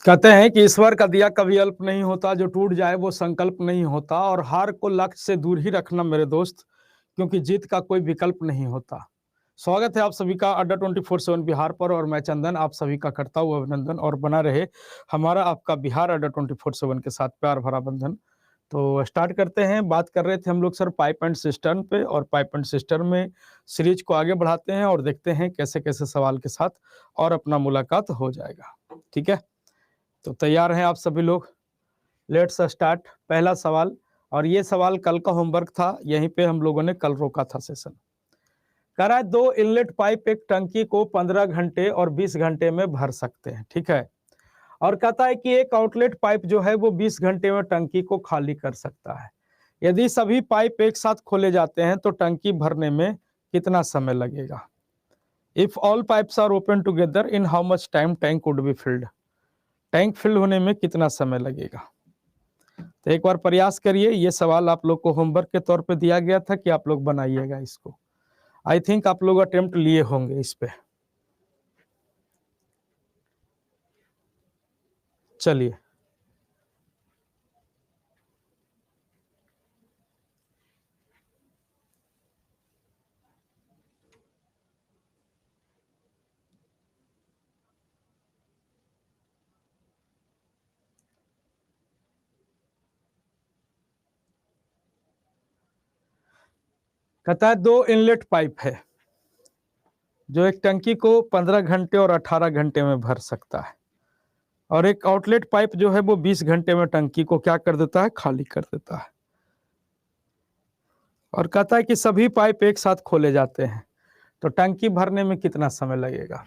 कहते हैं कि ईश्वर का दिया कभी अल्प नहीं होता, जो टूट जाए वो संकल्प नहीं होता, और हार को लक्ष्य से दूर ही रखना मेरे दोस्त, क्योंकि जीत का कोई विकल्प नहीं होता। स्वागत है आप सभी का अड्डा 24/7 बिहार पर, और मैं चंदन आप सभी का करता हूँ अभिनंदन, और बना रहे हमारा आपका बिहार अड्डा 24/7 के साथ प्यार भरा बंधन। तो स्टार्ट करते हैं। बात कर रहे थे हम लोग सर पाइप एंड सिस्टम पे, और पाइप एंड सिस्टम में सीरीज को आगे बढ़ाते हैं और देखते हैं कैसे कैसे सवाल के साथ और अपना मुलाकात हो जाएगा। ठीक है, तो तैयार हैं आप सभी लोग? Let's start. पहला सवाल, और ये सवाल कल का होमवर्क था, यहीं पे हम लोगों ने कल रोका था सेशन। कह रहा है 2 इनलेट पाइप एक टंकी को 15 घंटे और 20 घंटे में भर सकते हैं। ठीक है, और कहता है कि एक आउटलेट पाइप जो है वो 20 घंटे में टंकी को खाली कर सकता है। यदि सभी पाइप एक साथ खोले जाते हैं तो टंकी भरने में कितना समय लगेगा? If all pipes are open together, in how much time tank would be filled? Tank fill होने में कितना समय लगेगा? तो एक बार प्रयास करिए। ये सवाल आप लोग को होमवर्क के तौर पे दिया गया था कि आप लोग बनाइएगा इसको। आई थिंक आप लोग अटेम्प्ट लिए होंगे इस पे। चलिए, कहता है 2 इनलेट पाइप है जो एक टंकी को 15 घंटे और 18 घंटे में भर सकता है, और एक आउटलेट पाइप जो है वो 20 घंटे में टंकी को क्या कर देता है? खाली कर देता है। और कहता है कि सभी पाइप एक साथ खोले जाते हैं तो टंकी भरने में कितना समय लगेगा?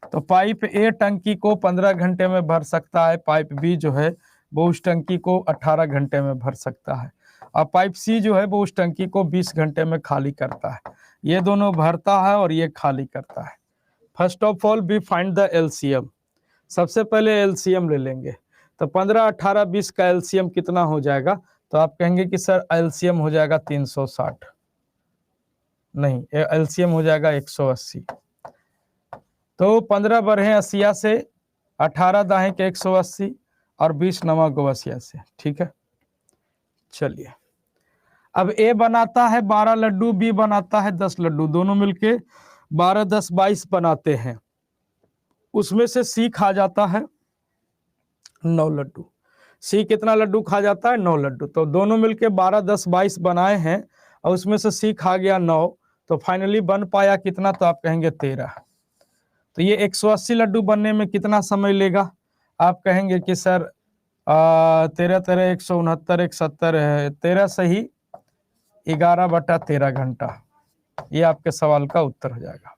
तो पाइप ए टंकी को 15 घंटे में भर सकता है, पाइप बी जो है वो उस टंकी को 18 घंटे में भर सकता है, और पाइप सी जो है वो उस टंकी को 20 घंटे में खाली करता है। ये दोनों भरता है और ये खाली करता है। First of all we find the LCM. सबसे पहले एलसीएम ले लेंगे। तो 15, 18, 20 का एलसीएम कितना हो जाएगा? तो आप कहेंगे कि सर एलसीएम हो जाएगा 360। नहीं, एलसीएम हो जाएगा 180। तो 15 बढ़े 80 से, 18 दाहें के 180, और 20 नवा को 80 से। ठीक है, चलिए। अब ए बनाता है 12 लड्डू, बी बनाता है 10 लड्डू, दोनों मिलके 12, 10, 22 बनाते हैं। उसमें से सी खा जाता है 9 लड्डू। सी कितना लड्डू खा जाता है? 9 लड्डू। तो दोनों मिलके 12, 10, 22 बनाए हैं, और उसमें से सी खा गया 9, तो फाइनली बन पाया कितना? तो आप कहेंगे 13। तो ये 180 लड्डू बनने में कितना समय लेगा? आप कहेंगे कि सर 13, 13, 169, 170 है, 13 सही 11/13 घंटा। ये आपके सवाल का उत्तर हो जाएगा।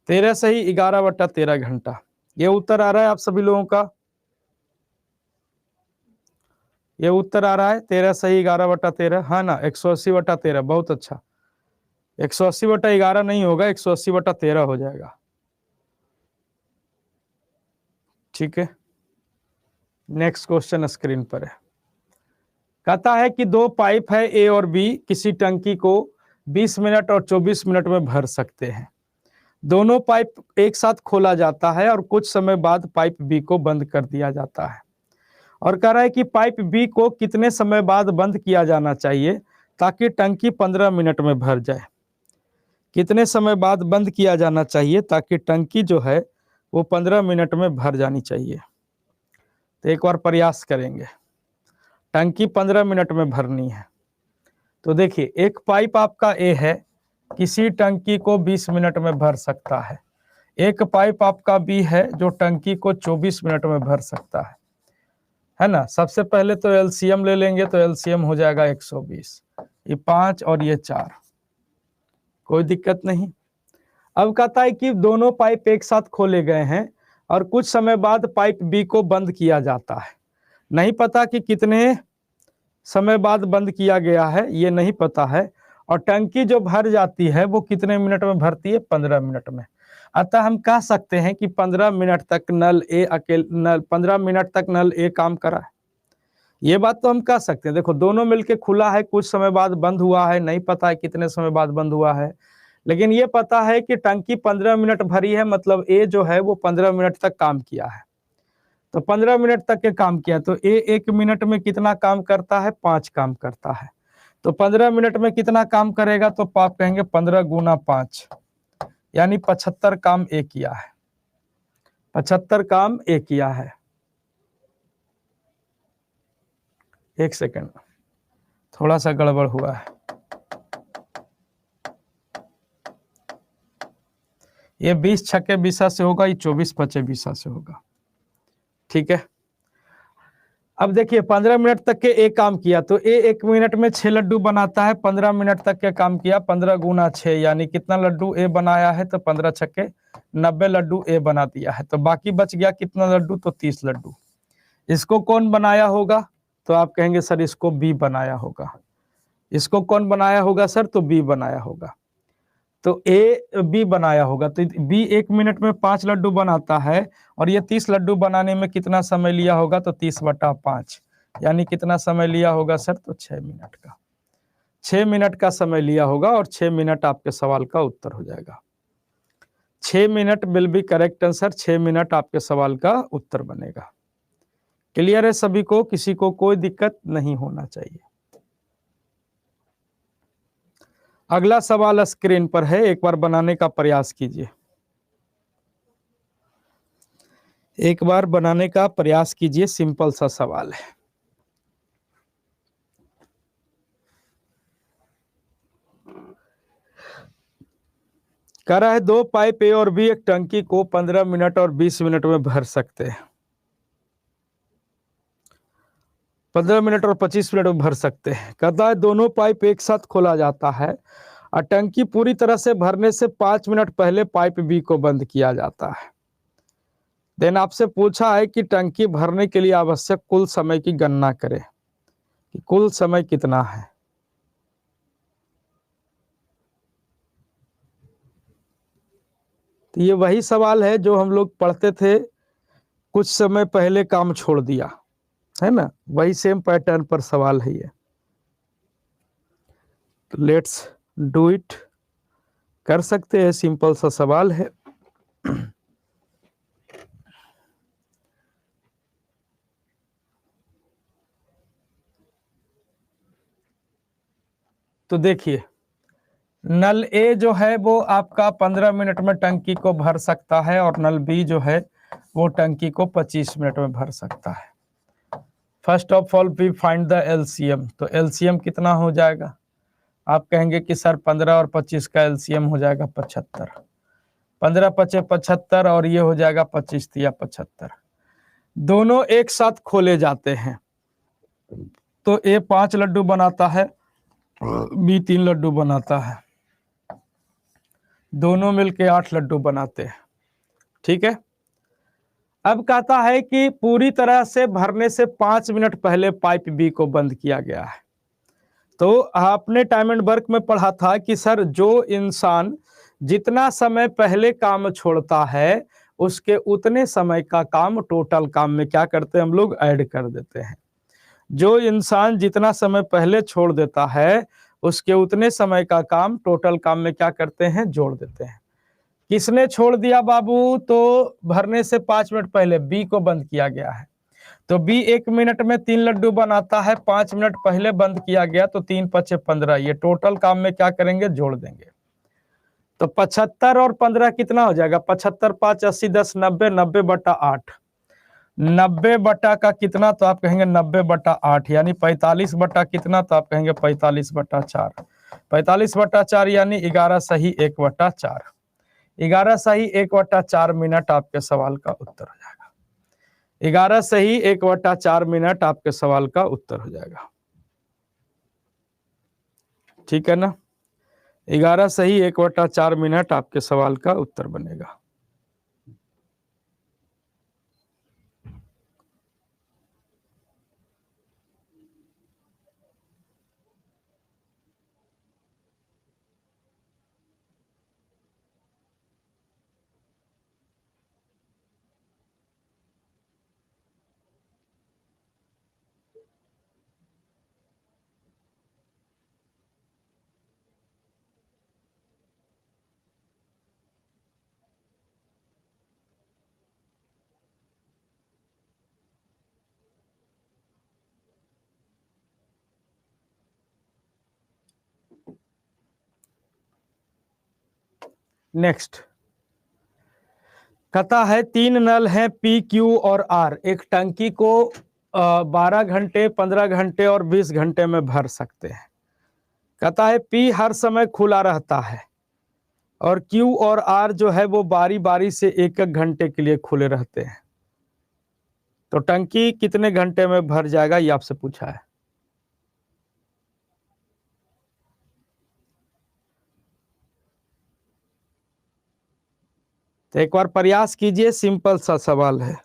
13 सही 11/13 घंटा। ये उत्तर आ रहा है आप सभी लोगों का? ये उत्तर आ रहा है 13 सही 11/13, हाँ ना? 180/13, बहुत अच्छा। 180/11 नहीं होगा, 180/13 हो जाएगा। ठीक है, नेक्स्ट क्वेश्चन स्क्रीन पर है। कहता है कि 2 पाइप है ए और बी, किसी टंकी को 20 मिनट और 24 मिनट में भर सकते हैं। दोनों पाइप एक साथ खोला जाता है और कुछ समय बाद पाइप बी को बंद कर दिया जाता है, और कह रहा है कि पाइप बी को कितने समय बाद बंद किया जाना चाहिए ताकि टंकी 15 मिनट में भर जाए? कितने समय बाद बंद किया जाना चाहिए ताकि टंकी जो है वो 15 मिनट में भर जानी चाहिए? तो एक बार प्रयास करेंगे। टंकी 15 मिनट में भरनी है। तो देखिए, एक पाइप आपका ए है, किसी टंकी को 20 मिनट में भर सकता है। एक पाइप आपका बी है जो टंकी को 24 मिनट में भर सकता है ना? सबसे पहले तो एलसीएम ले लेंगे, तो एलसीएम हो जाएगा 120। ये 5 और ये 4, कोई दिक्कत नहीं। अब कहता है कि दोनों पाइप एक साथ खोले गए हैं और कुछ समय बाद पाइप बी को बंद किया जाता है। नहीं पता कि कितने समय बाद बंद किया गया है, ये नहीं पता है। और टंकी जो भर जाती है वो कितने मिनट में भरती है? 15 मिनट में। अतः हम कह सकते हैं कि 15 मिनट तक नल ए 15 मिनट तक नल ए काम करा है। ये बात तो हम कह सकते हैं। देखो, दोनों मिलके खुला है, कुछ समय बाद बंद हुआ है, नहीं पता है कितने समय बाद बंद हुआ है, लेकिन ये पता है कि टंकी 15 मिनट भरी है, मतलब ए जो है वो 15 मिनट तक काम किया है। तो 15 मिनट तक के काम किया तो ए 1 मिनट में कितना काम करता है? 5 काम करता है। तो 15 मिनट में कितना काम करेगा? तो आप कहेंगे 15 गुना 5 यानी 75 काम ए किया है। 75 काम ए किया है। 1 सेकंड, थोड़ा सा गड़बड़ हुआ है। ये 20 छक्के 20 से होगा, ये 24 पचे 20 से होगा। ठीक है, अब देखिए 15 मिनट तक के एक काम किया तो ए 1 मिनट में 6 लड्डू बनाता है। 15 मिनट तक के काम किया, 15 गुना 6 यानी कितना लड्डू ए बनाया है? तो 15 छक्के 90 लड्डू ए बना दिया है। तो बाकी बच गया कितना लड्डू? तो 30 लड्डू। इसको कौन बनाया होगा? तो आप कहेंगे सर इसको बी बनाया होगा। इसको कौन बनाया होगा सर? तो बी बनाया होगा। तो ए बी बनाया होगा। तो बी 1 मिनट में 5 लड्डू बनाता है और ये 30 लड्डू बनाने में कितना समय लिया होगा? तो 30/5 यानी कितना समय लिया होगा सर? तो 6 मिनट का। 6 मिनट का समय लिया होगा और 6 मिनट आपके सवाल का उत्तर हो जाएगा। 6 minute will be correct answer. 6 minute आपके सवाल का उत्तर बनेगा। क्लियर है सभी को? किसी को कोई दिक्कत नहीं होना चाहिए। अगला सवाल स्क्रीन पर है, एक बार बनाने का प्रयास कीजिए। एक बार बनाने का प्रयास कीजिए, सिंपल सा सवाल है। कह रहा है 2 पाइप ए और बी एक टंकी को 15 मिनट और 20 मिनट में भर सकते हैं। 15 मिनट और 25 मिनट में भर सकते हैं। कहता है दोनों पाइप एक साथ खोला जाता है और टंकी पूरी तरह से भरने से 5 मिनट पहले पाइप बी को बंद किया जाता है। देन आपसे पूछा है कि टंकी भरने के लिए आवश्यक कुल समय की गणना करें कि कुल समय कितना है। तो ये वही सवाल है जो हम लोग पढ़ते थे, कुछ समय पहले काम छोड़ दिया है ना, वही सेम पैटर्न पर सवाल है ये। तो लेट्स डू इट, कर सकते हैं, सिंपल सा सवाल है। तो देखिए नल ए जो है वो आपका 15 मिनट में टंकी को भर सकता है और नल बी जो है वो टंकी को 25 मिनट में भर सकता है। First of all we find the LCM. तो एलसीएम कितना हो जाएगा? आप कहेंगे कि सर 15 और 25 का एलसीएम हो जाएगा 75। 15 पचे 75 और ये हो जाएगा 25 या 75। दोनों एक साथ खोले जाते हैं तो ए 5 लड्डू बनाता है, बी 3 लड्डू बनाता है, दोनों मिलके 8 लड्डू बनाते हैं। ठीक है, अब कहता है कि पूरी तरह से भरने से 5 मिनट पहले पाइप बी को बंद किया गया है। तो आपने टाइम एंड वर्क में पढ़ा था कि सर जो इंसान जितना समय पहले काम छोड़ता है उसके उतने समय का काम टोटल काम में क्या करते हैं हम लोग? ऐड कर देते हैं। जो इंसान जितना समय पहले छोड़ देता है उसके उतने समय का काम टोटल काम में क्या करते हैं? जोड़ देते हैं। किसने छोड़ दिया बाबू? तो भरने से 5 मिनट पहले बी को बंद किया गया है। तो बी 1 मिनट में 3 लड्डू बनाता है, 5 मिनट पहले बंद किया गया तो 3 पचे 15, ये टोटल काम में क्या करेंगे? जोड़ देंगे। तो 75 और 15 कितना हो जाएगा? 75 5 80 10 90, 90/8। 90 बटा का कितना? तो आप कहेंगे 90/8 यानी 45 बटा कितना? तो आप कहेंगे 45/4। 45/4 यानी 11 सही 1/4। 11 सही 1/4 मिनट आपके सवाल का उत्तर हो जाएगा। 11 सही 1/4 मिनट आपके सवाल का उत्तर हो जाएगा। ठीक है ना, 11 सही 1/4 मिनट आपके सवाल का उत्तर बनेगा। नेक्स्ट कहता है 3 नल हैं P, Q और R, एक टंकी को 12 घंटे, 15 घंटे और 20 घंटे में भर सकते हैं। कहता है P हर समय खुला रहता है और Q और R जो है वो बारी बारी से 1-1 घंटे के लिए खुले रहते हैं, तो टंकी कितने घंटे में भर जाएगा, ये आपसे पूछा है। तो एक बार प्रयास कीजिए, सिंपल सा सवाल है।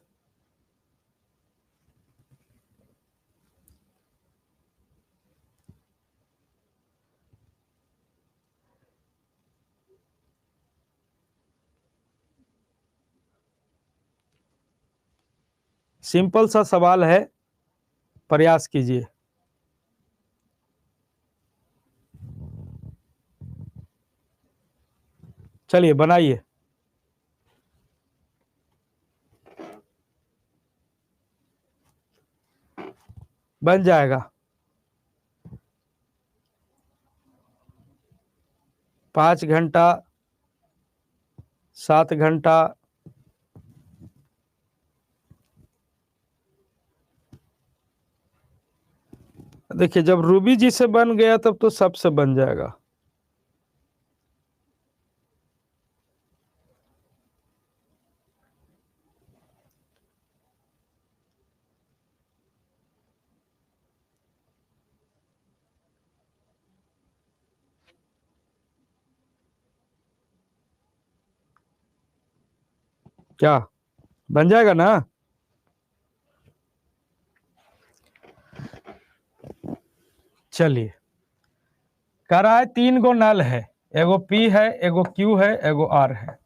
सिंपल सा सवाल है, प्रयास कीजिए। चलिए बनाइए। बन जाएगा। 5 घंटा, 7 घंटा, देखिए जब रूबी जी से बन गया तब तो सबसे बन जाएगा। क्या बन जाएगा ना? चलिए, कह रहा है 3 गो नल है, एगो P है, एगो Q है, एगो R है।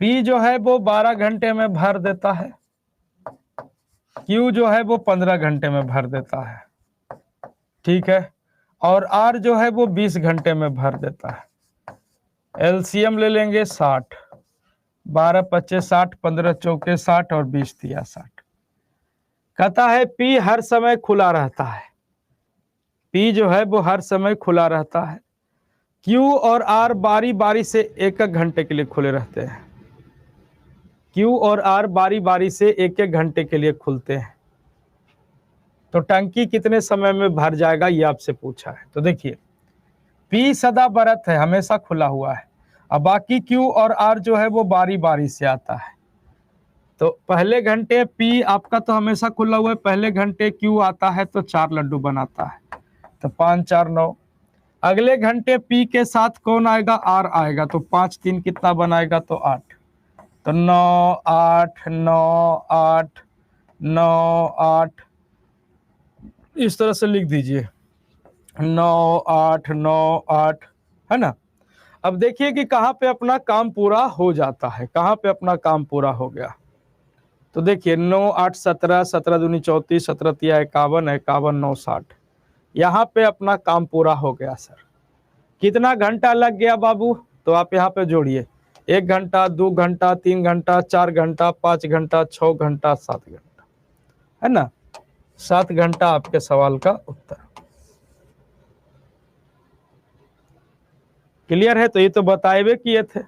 P जो है वो 12 घंटे में भर देता है, Q जो है वो 15 घंटे में भर देता है, ठीक है, और R जो है वो 20 घंटे में भर देता है। एलसीएम ले लेंगे 60, 12 25 60, 15 चौके 60 और 20 दिया 60। कहता है P हर समय खुला रहता है, P जो है वो हर समय खुला रहता है, Q और R बारी बारी से 1-1 घंटे के लिए खुले रहते हैं। Q और R बारी बारी से 1-1 घंटे के लिए खुलते हैं, तो टंकी कितने समय में भर जाएगा, ये आपसे पूछा है। तो देखिए P सदा बरत है, हमेशा खुला हुआ है, अब बाकी Q और R जो है वो बारी बारी से आता है। तो पहले घंटे P आपका तो हमेशा खुला हुआ है, पहले घंटे Q आता है तो 4 लड्डू बनाता है, तो 5 4 9। अगले घंटे P के साथ कौन आएगा, R आएगा, तो 5 3 कितना बनाएगा, तो 8, तो 9 8 9 8 9 8, इस तरह से लिख दीजिए 9 8 9 8, है ना। अब देखिए कि कहाँ पे अपना काम पूरा हो जाता है, कहाँ पे अपना काम पूरा हो गया। तो देखिए 9 8 17, 17 दूनी 34, 17 तिया 51, 51 9 60, यहाँ पे अपना काम पूरा हो गया। सर कितना घंटा लग गया बाबू, तो आप यहाँ पे जोड़िए, 1 घंटा, 2 घंटा, 3 घंटा, 4 घंटा, 5 घंटा, 6 घंटा, 7 घंटा, है ना। 7 घंटा आपके सवाल का उत्तर। क्लियर है? तो ये तो बताए हुए किए थे।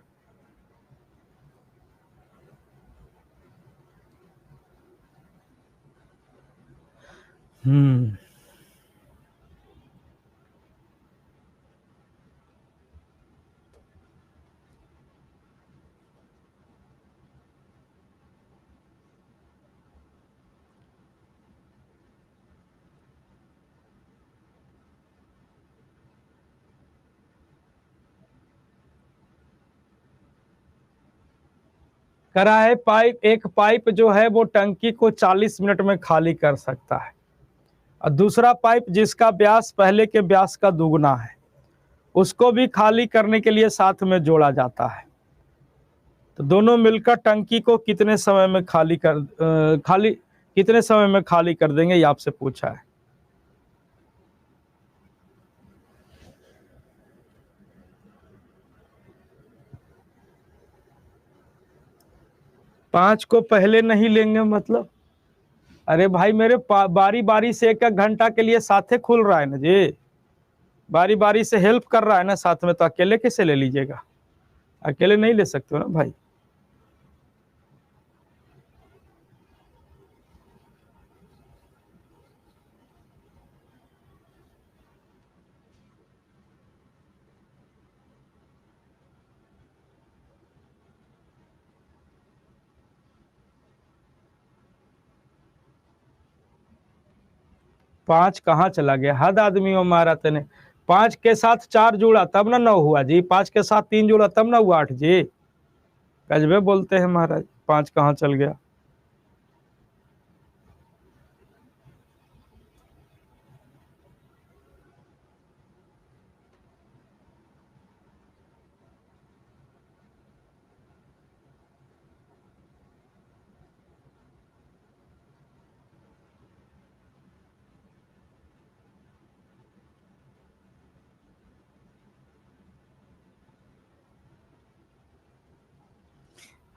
करा है एक पाइप जो है वो टंकी को 40 मिनट में खाली कर सकता है, और दूसरा पाइप जिसका व्यास पहले के व्यास का दुगना है, उसको भी खाली करने के लिए साथ में जोड़ा जाता है। तो दोनों मिलकर टंकी को कितने समय में खाली कर देंगे, ये आपसे पूछा है। पांच को पहले नहीं लेंगे मतलब, अरे भाई मेरे बारी बारी से 1-1 घंटा के लिए साथे खुल रहा है ना जी, बारी बारी से हेल्प कर रहा है ना साथ में, तो अकेले कैसे ले लीजिएगा। अकेले नहीं ले सकते हो ना भाई। पांच कहाँ चला गया, हद आदमी हो मारा तेने। पांच के साथ चार जुड़ा तब ना 9 हुआ जी, पांच के साथ 3 जुड़ा तब ना हुआ 8 जी। गजबे बोलते हैं महाराज, पांच कहाँ चल गया।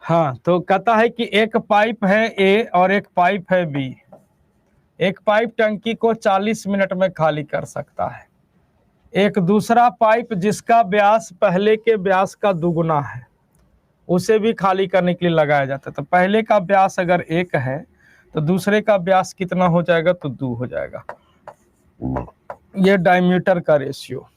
हाँ तो कहता है कि एक पाइप है ए और एक पाइप है बी। एक पाइप टंकी को 40 मिनट में खाली कर सकता है। एक दूसरा पाइप जिसका व्यास पहले के व्यास का दुगुना है, उसे भी खाली करने के लिए लगाया जाता है। तो पहले का व्यास अगर 1 है तो दूसरे का व्यास कितना हो जाएगा, तो 2 हो जाएगा। ये डायमीटर का रेशियो।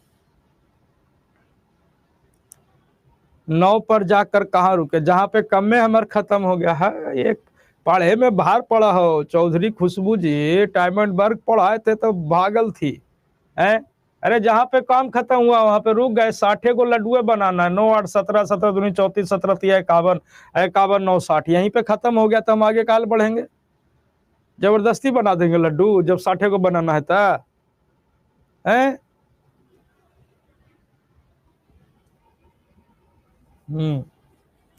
9 पर जाकर कहाँ रुके, जहां पे कम में हमार खत्म हो गया है। एक पढ़े में बाहर पढ़ा हो चौधरी खुशबू जी, डायमंड बर्ग पढ़ाए थे तो भागल थी है। अरे जहां पे काम खत्म हुआ वहां पे रुक गए। 60 को लड्डुए बनाना है, 9 8 17 17 दूनी 34 17 3 51 51 9 60, यहीं पे खत्म हो गया तो हम आगे काल बढ़ेंगे। जबरदस्ती बना देंगे लड्डू जब 60 को बनाना है था है।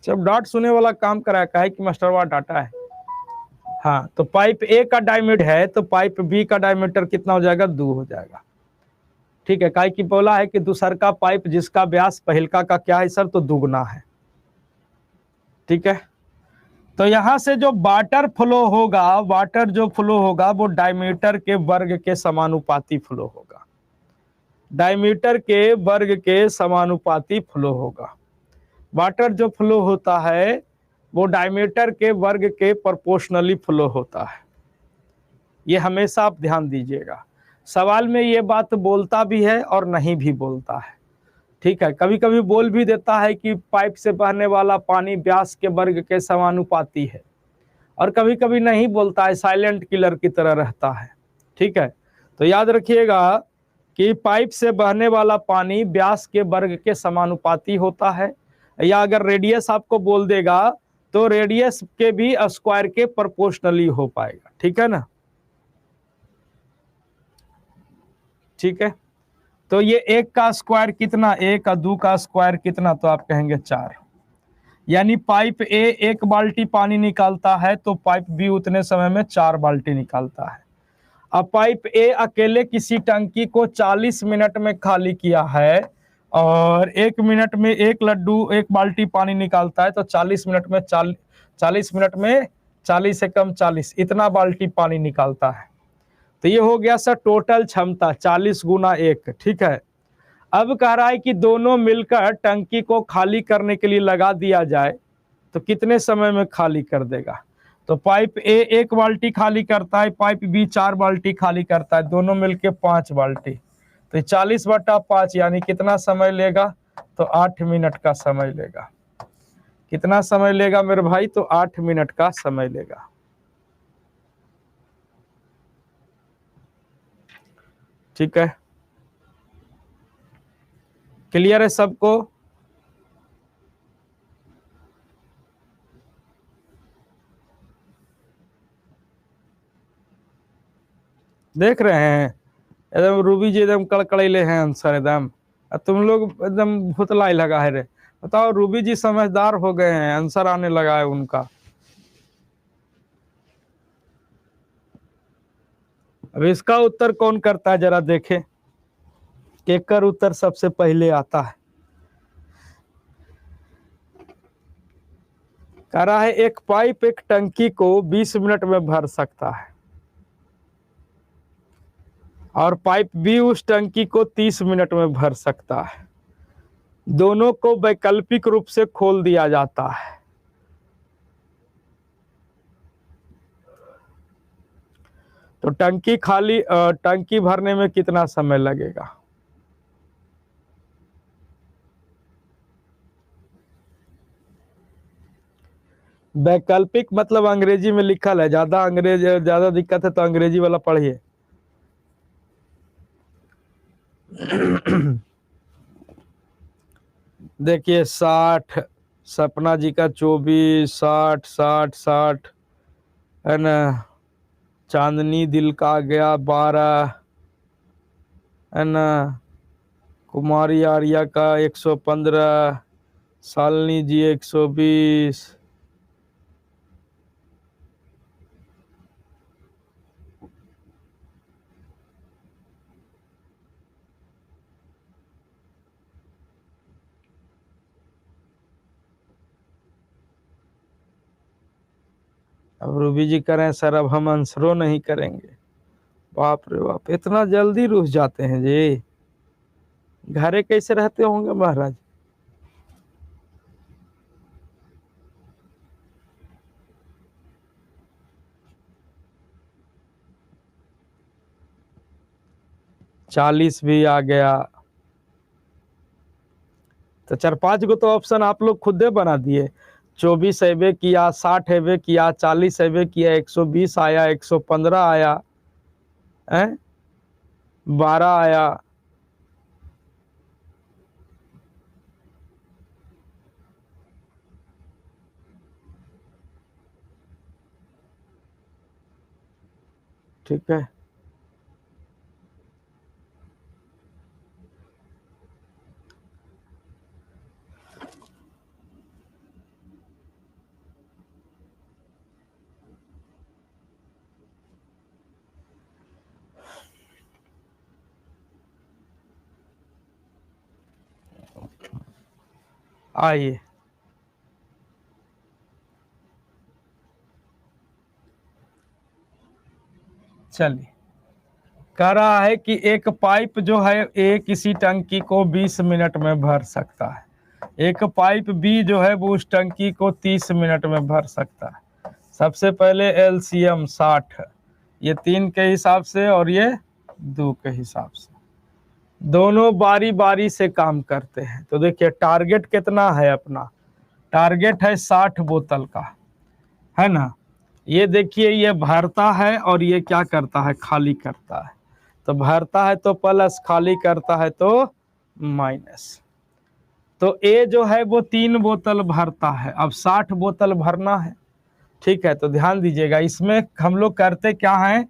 जब डांट सुने वाला काम कराया का है कि मास्टरवा डाटा है। हाँ तो पाइप ए का डायमीटर है तो पाइप बी का डायमीटर कितना हो जाएगा, 2 हो जाएगा। ठीक है, काहे की बोला है कि दूसर का पाइप जिसका व्यास पहिलका का क्या है सर, तो दुगना है। ठीक है, तो यहां से जो वाटर फ्लो होगा, वाटर जो फ्लो होगा वो डायमीटर के वर्ग के समानुपाती फ्लो होगा। डायमीटर के वर्ग के समानुपाती फ्लो होगा। वाटर जो फ्लो होता है वो डायमीटर के वर्ग के प्रोपोर्शनली फ्लो होता है। ये हमेशा आप ध्यान दीजिएगा, सवाल में ये बात बोलता भी है और नहीं भी बोलता है। ठीक है, कभी कभी बोल भी देता है कि पाइप से बहने वाला पानी व्यास के वर्ग के समानुपाती है, और कभी कभी नहीं बोलता है, साइलेंट किलर की तरह रहता है। ठीक है, तो याद रखिएगा कि पाइप से बहने वाला पानी व्यास के वर्ग के समानुपाती होता है, या अगर रेडियस आपको बोल देगा तो रेडियस के भी स्क्वायर के प्रोपोर्शनली हो पाएगा। ठीक है ना। ठीक है, तो ये 1 का स्क्वायर कितना, 1 और 2 का स्क्वायर कितना, तो आप कहेंगे 4। यानी पाइप ए 1 बाल्टी पानी निकालता है तो पाइप बी उतने समय में 4 बाल्टी निकालता है। अब पाइप ए अकेले किसी टंकी को 40 मिनट में खाली किया है और 1 मिनट में 1 लड्डू 1 बाल्टी पानी निकालता है, तो 40 मिनट में 40 मिनट में 40 से कम 40 इतना बाल्टी पानी निकालता है। तो ये हो गया सर टोटल क्षमता 40 गुना 1। ठीक है, अब कह रहा है कि दोनों मिलकर टंकी को खाली करने के लिए लगा दिया जाए तो कितने समय में खाली कर देगा। तो पाइप ए 1 बाल्टी खाली करता है, पाइप बी 4 बाल्टी खाली करता है, दोनों मिलके 5 बाल्टी। तो 40/5 यानी कितना समय लेगा, तो 8 मिनट का समय लेगा। कितना समय लेगा मेरे भाई, तो 8 मिनट का समय लेगा। ठीक है, क्लियर है सबको। देख रहे हैं एकदम रूबी जी एकदम कड़कड़ैले हैं आंसर एकदम, तुम लोग एकदम भुतलाई लगा है रे। बताओ, रूबी जी समझदार हो गए हैं, आंसर आने लगा है उनका। अब इसका उत्तर कौन करता है, जरा देखें केकर उत्तर सबसे पहले आता है। कह रहा है एक पाइप एक टंकी को 20 मिनट में भर सकता है और पाइप बी उस टंकी को 30 मिनट में भर सकता है। दोनों को वैकल्पिक रूप से खोल दिया जाता है। तो टंकी भरने में कितना समय लगेगा? वैकल्पिक मतलब अंग्रेजी में लिखल है, ज्यादा दिक्कत है तो अंग्रेजी वाला पढ़िए। देखिए 60, सपना जी का 24, 60 60 60 है ना, चांदनी दिल का आ गया 12 है ना, कुमारी आर्या का 115, शालिनी जी 120, अब रूबी जी करें सर अब हम आंसरों नहीं करेंगे। बाप रे बाप, इतना जल्दी रुस जाते हैं जी, घरे कैसे रहते होंगे महाराज। चालीस भी आ गया। तो 4-5 को तो ऑप्शन आप लोग खुद बना दिए। 24 एबे किया, 60 एबे किया, 40 एबे किया, 120 आया, 115 आया है, 12 आया। ठीक है, आइए चलिए। कह रहा है कि एक पाइप जो है ए किसी टंकी को 20 मिनट में भर सकता है, एक पाइप बी जो है वो उस टंकी को 30 मिनट में भर सकता है। सबसे पहले एलसीएम 60, ये 3 के हिसाब से और ये 2 के हिसाब से, दोनों बारी बारी से काम करते हैं। तो देखिए टारगेट कितना है अपना, टारगेट है 60 बोतल का, है ना। ये देखिए ये भरता है और ये क्या करता है, खाली करता है। तो भरता है तो प्लस, खाली करता है तो माइनस। तो ए जो है वो 3 बोतल भरता है, अब 60 बोतल भरना है। ठीक है, तो ध्यान दीजिएगा, इसमें हम लोग करते क्या है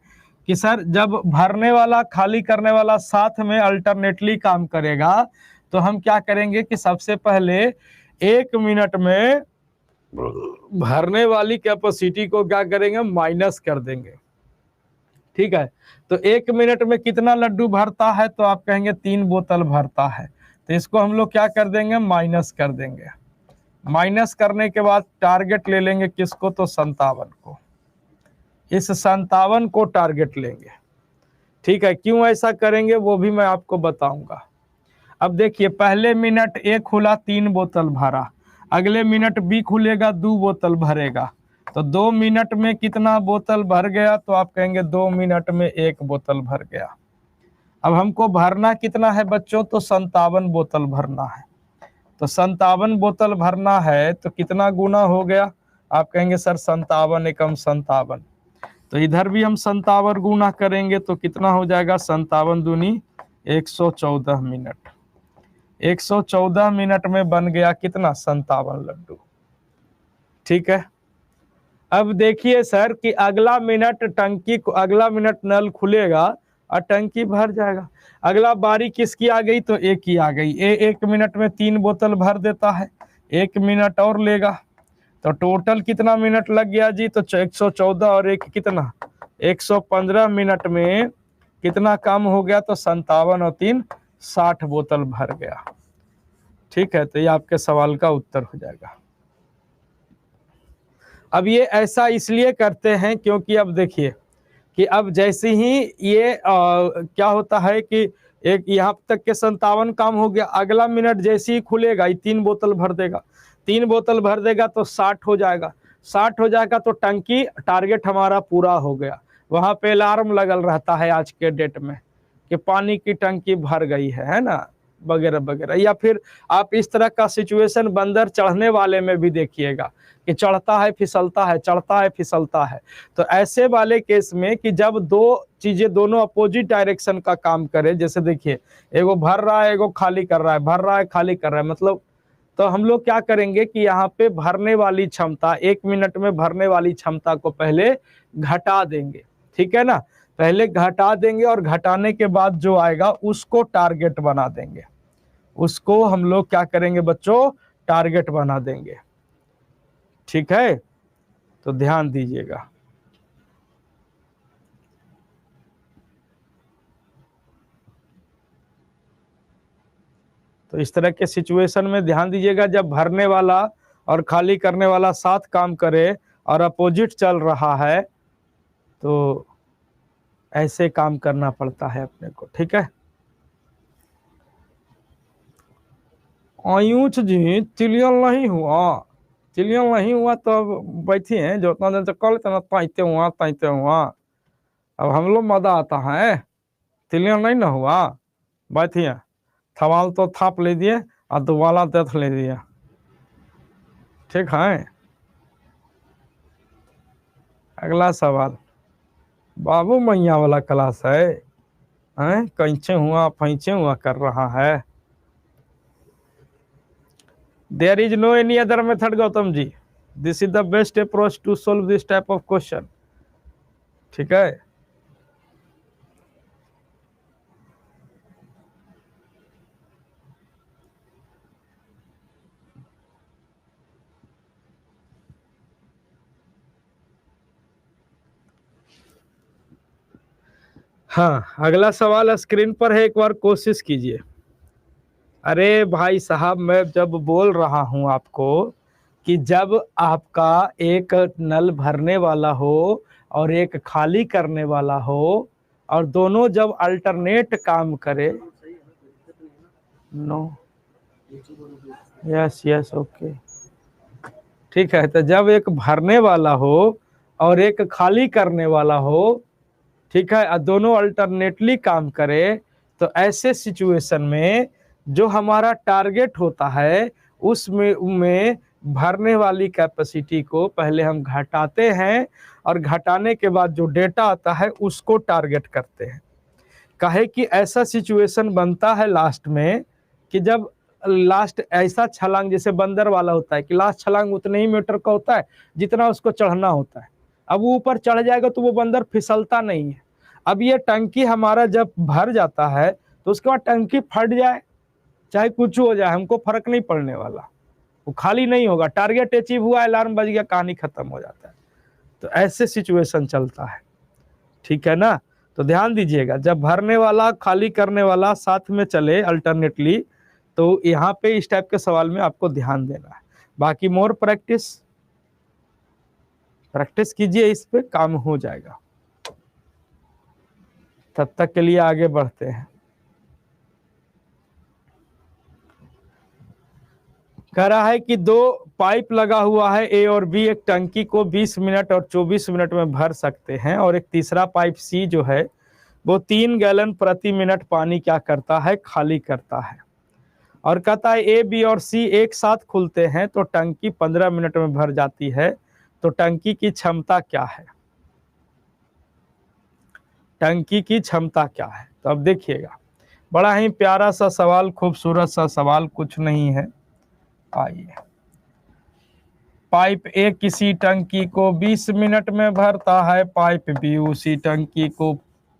कि सर जब भरने वाला खाली करने वाला साथ में अल्टरनेटली काम करेगा, तो हम क्या करेंगे कि सबसे पहले 1 मिनट में भरने वाली कैपेसिटी को क्या करेंगे, माइनस कर देंगे। ठीक है, तो 1 मिनट में कितना लड्डू भरता है, तो आप कहेंगे 3 बोतल भरता है, तो इसको हम लोग क्या कर देंगे, माइनस कर देंगे। माइनस करने के बाद टारगेट ले लेंगे किसको, तो 57 को, इस 57 को टारगेट लेंगे। ठीक है, क्यों ऐसा करेंगे वो भी मैं आपको बताऊंगा। अब देखिए पहले मिनट ए खुला 3 बोतल भरा, अगले मिनट बी खुलेगा 2 बोतल भरेगा, तो 2 मिनट में कितना बोतल भर गया, तो आप कहेंगे 2 मिनट में 1 बोतल भर गया। अब हमको भरना कितना है बच्चों, तो 57 बोतल भरना है। तो 57 बोतल भरना है तो कितना गुना हो गया, आप कहेंगे सर 57 एकम 57, तो इधर भी हम 57 गुना करेंगे तो कितना हो जाएगा, 57 दूनी 114 मिनट। 114 मिनट में बन गया कितना, 57 लड्डू। ठीक है, अब देखिए सर कि अगला मिनट टंकी को, अगला मिनट नल खुलेगा और टंकी भर जाएगा। अगला बारी किसकी आ गई, तो ए की आ गई। ए 1 मिनट में 3 बोतल भर देता है, 1 मिनट और लेगा, तो टोटल कितना मिनट लग गया जी, तो 114 और 1 कितना, 115 मिनट में कितना काम हो गया, तो 57 और 3 60 बोतल भर गया। ठीक है, तो ये आपके सवाल का उत्तर हो जाएगा। अब ये ऐसा इसलिए करते हैं क्योंकि अब देखिए कि अब जैसे ही ये क्या होता है कि एक यहाँ तक के 57 काम हो गया। अगला मिनट जैसे ही खुलेगा ये 3 बोतल भर देगा, 3 बोतल भर देगा तो 60 हो जाएगा, 60 हो जाएगा तो टंकी टारगेट हमारा पूरा हो गया। वहां पे अलार्म लगल रहता है आज के डेट में कि पानी की टंकी भर गई है ना, वगैरह वगैरह। या फिर आप इस तरह का सिचुएशन बंदर चढ़ने वाले में भी देखिएगा कि चढ़ता है फिसलता है, चढ़ता है फिसलता है। तो ऐसे वाले केस में कि जब दो चीजें दोनों अपोजिट डायरेक्शन का काम करे, जैसे देखिए एगो भर रहा है एगो खाली कर रहा है, भर रहा है खाली कर रहा है, मतलब तो हम लोग क्या करेंगे कि यहाँ पे भरने वाली क्षमता, 1 मिनट में भरने वाली क्षमता को पहले घटा देंगे, ठीक है ना। पहले घटा देंगे और घटाने के बाद जो आएगा उसको टारगेट बना देंगे, उसको हम लोग क्या करेंगे बच्चों, टारगेट बना देंगे, ठीक है। तो ध्यान दीजिएगा। तो इस तरह के सिचुएशन में ध्यान दीजिएगा, जब भरने वाला और खाली करने वाला साथ काम करे और अपोजिट चल रहा है तो ऐसे काम करना पड़ता है अपने को, ठीक है। आयुष जी क्लियर नहीं हुआ, क्लियर नहीं हुआ तो अब बैठे हैं, जो उतना दिन से कल इतना ताइते हुआ ताइते हुआ, अब हम लोग मजा आता है। क्लियर नहीं ना हुआ, बैठिए, थवाल तो थाप ले दिए और दोबारा देख ले दिया, ठीक है। अगला सवाल बाबू मैया वाला क्लास है, कैसे हुआ फैंचे हुआ कर रहा है। There is no any other method Gautam ji, this is the best approach to solve this type of question, ठीक है। हाँ, अगला सवाल स्क्रीन पर है, एक बार कोशिश कीजिए। अरे भाई साहब, मैं जब बोल रहा हूं आपको कि जब आपका एक नल भरने वाला हो और एक खाली करने वाला हो और दोनों जब अल्टरनेट काम करे, नो, यस यस ओके, ठीक है। तो जब एक भरने वाला हो और एक खाली करने वाला हो, ठीक है, और दोनों अल्टरनेटली काम करे, तो ऐसे सिचुएशन में जो हमारा टारगेट होता है उसमें भरने वाली कैपेसिटी को पहले हम घटाते हैं और घटाने के बाद जो डेटा आता है उसको टारगेट करते हैं। कहे कि ऐसा सिचुएशन बनता है लास्ट में कि जब लास्ट ऐसा छलांग जैसे बंदर वाला होता है कि लास्ट छलांग उतने ही मीटर का होता है जितना उसको चढ़ना होता है। अब वो ऊपर चढ़ जाएगा तो वो बंदर फिसलता नहीं है। अब ये टंकी हमारा जब भर जाता है तो उसके बाद टंकी फट जाए चाहे कुछ हो जाए, हमको फर्क नहीं पड़ने वाला, वो खाली नहीं होगा, टारगेट अचीव हुआ, अलार्म बज गया, कहानी खत्म हो जाता है। तो ऐसे सिचुएशन चलता है, ठीक है ना। तो ध्यान दीजिएगा, जब भरने वाला खाली करने वाला साथ में चले अल्टरनेटली, तो यहाँ पे इस टाइप के सवाल में आपको ध्यान देना है। बाकी मोर प्रैक्टिस कीजिए, इस पे काम हो जाएगा। तब तक के लिए आगे बढ़ते हैं। कह रहा है कि 2 पाइप लगा हुआ है ए और बी, एक टंकी को 20 मिनट और 24 मिनट में भर सकते हैं, और एक तीसरा पाइप सी जो है वो 3 गैलन प्रति मिनट पानी क्या करता है, खाली करता है। और कहता है ए बी और सी एक साथ खुलते हैं तो टंकी 15 मिनट में भर जाती है, तो टंकी की क्षमता क्या है, टंकी की क्षमता क्या है। तो अब देखिएगा, बड़ा ही प्यारा सा सवाल, खूबसूरत सा सवाल, कुछ नहीं है। आइए, पाइप ए किसी टंकी को 20 मिनट में भरता है, पाइप बी उसी टंकी को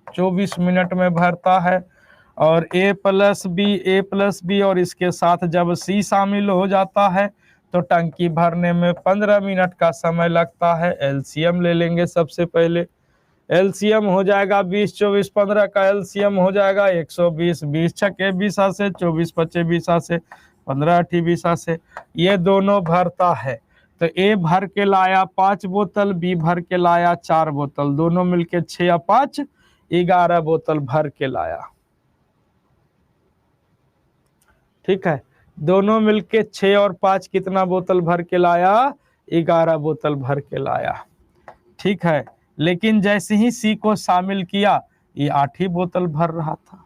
24 मिनट में भरता है, और ए प्लस बी और इसके साथ जब सी शामिल हो जाता है तो टंकी भरने में 15 मिनट का समय लगता है। एलसीएम ले लेंगे सबसे पहले, एलसीएम हो जाएगा 20 24 15 का एलसीएम हो जाएगा 120, 20 छके 20 से, 24 पचे 20 से, 15 अठी 20 से, ये दोनों भरता है। तो ए भर के लाया 5 बोतल, बी भर के लाया 4 बोतल, दोनों मिलके 6 या 5 11 बोतल भर के लाया। ठीक है, दोनों मिलके 6 और 5 कितना बोतल भर के लाया? 11 बोतल भर के लाया। ठीक है, लेकिन जैसे ही सी को शामिल किया ये 8 ही बोतल भर रहा था।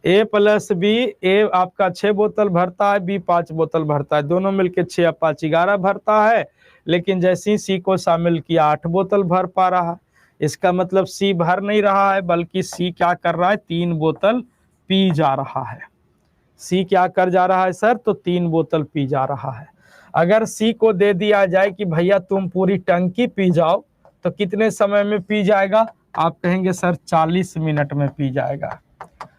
ए प्लस बी, ए आपका 6 बोतल भरता है, बी 5 बोतल भरता है, दोनों मिलके 6 और 5 11 भरता है, लेकिन जैसे ही सी को शामिल किया 8 बोतल भर पा रहा है। इसका मतलब सी भर नहीं रहा है, बल्कि सी क्या कर रहा है? 3 बोतल पी जा रहा है। सी क्या कर जा रहा है सर? तो 3 बोतल पी जा रहा है। अगर सी को दे दिया जाए कि भैया तुम पूरी टंकी पी जाओ, तो कितने समय में पी जाएगा? आप कहेंगे सर 40 मिनट में पी जाएगा।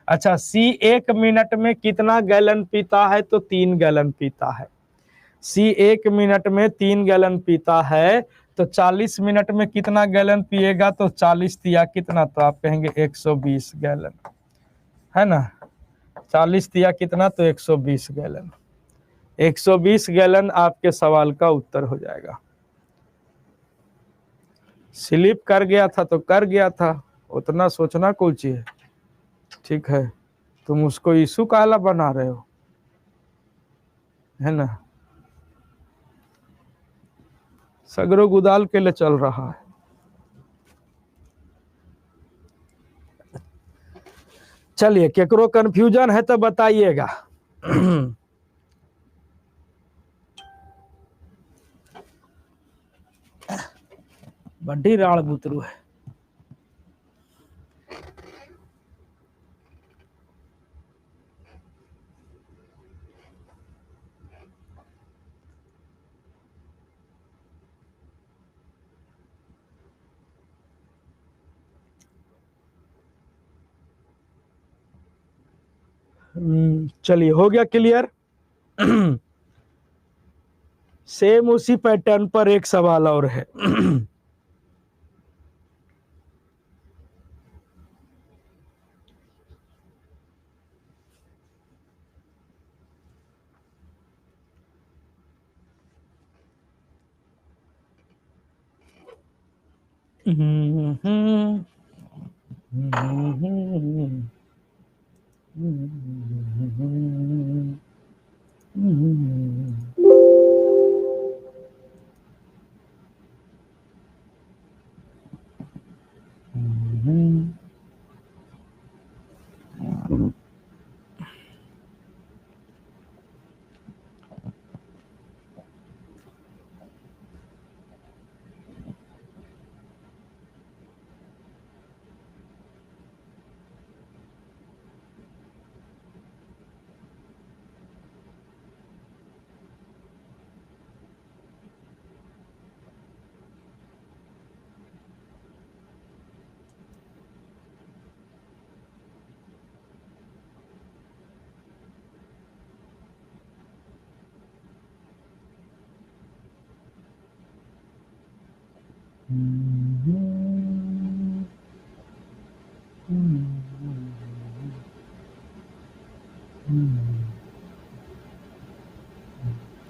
अच्छा, सी 1 मिनट में कितना गैलन पीता है? तो 3 गैलन पीता है। सी 1 मिनट में 3 गैलन पीता है, तो 40 मिनट में कितना गैलन पिएगा? तो 40 दिया कितना? तो आप कहेंगे 120 गैलन, है ना। 40 दिया कितना? तो 120 गैलन। 120 गैलन आपके सवाल का उत्तर हो जाएगा। स्लिप कर गया था तो कर गया था, उतना सोचना कोई चीज है। ठीक है, तुम उसको इशू काला बना रहे हो, है ना। सगरो गुदाल के लिए चल रहा है। चलिए, केकरो कंफ्यूजन है तो बताइएगा। बड्डी राड़ बुतरू है। चलिए, हो गया क्लियर। सेम उसी पैटर्न पर एक सवाल और है।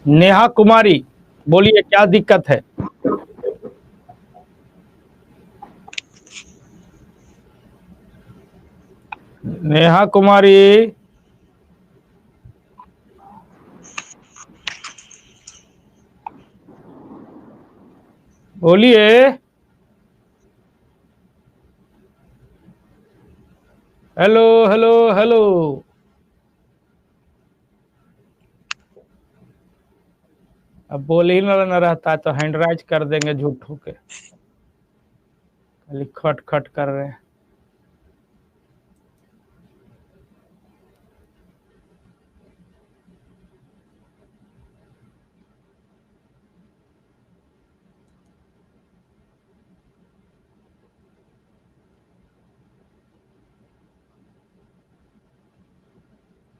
नेहा कुमारी, बोलिए क्या दिक्कत है? नेहा कुमारी, बोलिए। Hello hello hello. अब बोल ही न रहता है तो हैंड राइज कर देंगे झूठ के, खाली खट खट कर रहे हैं।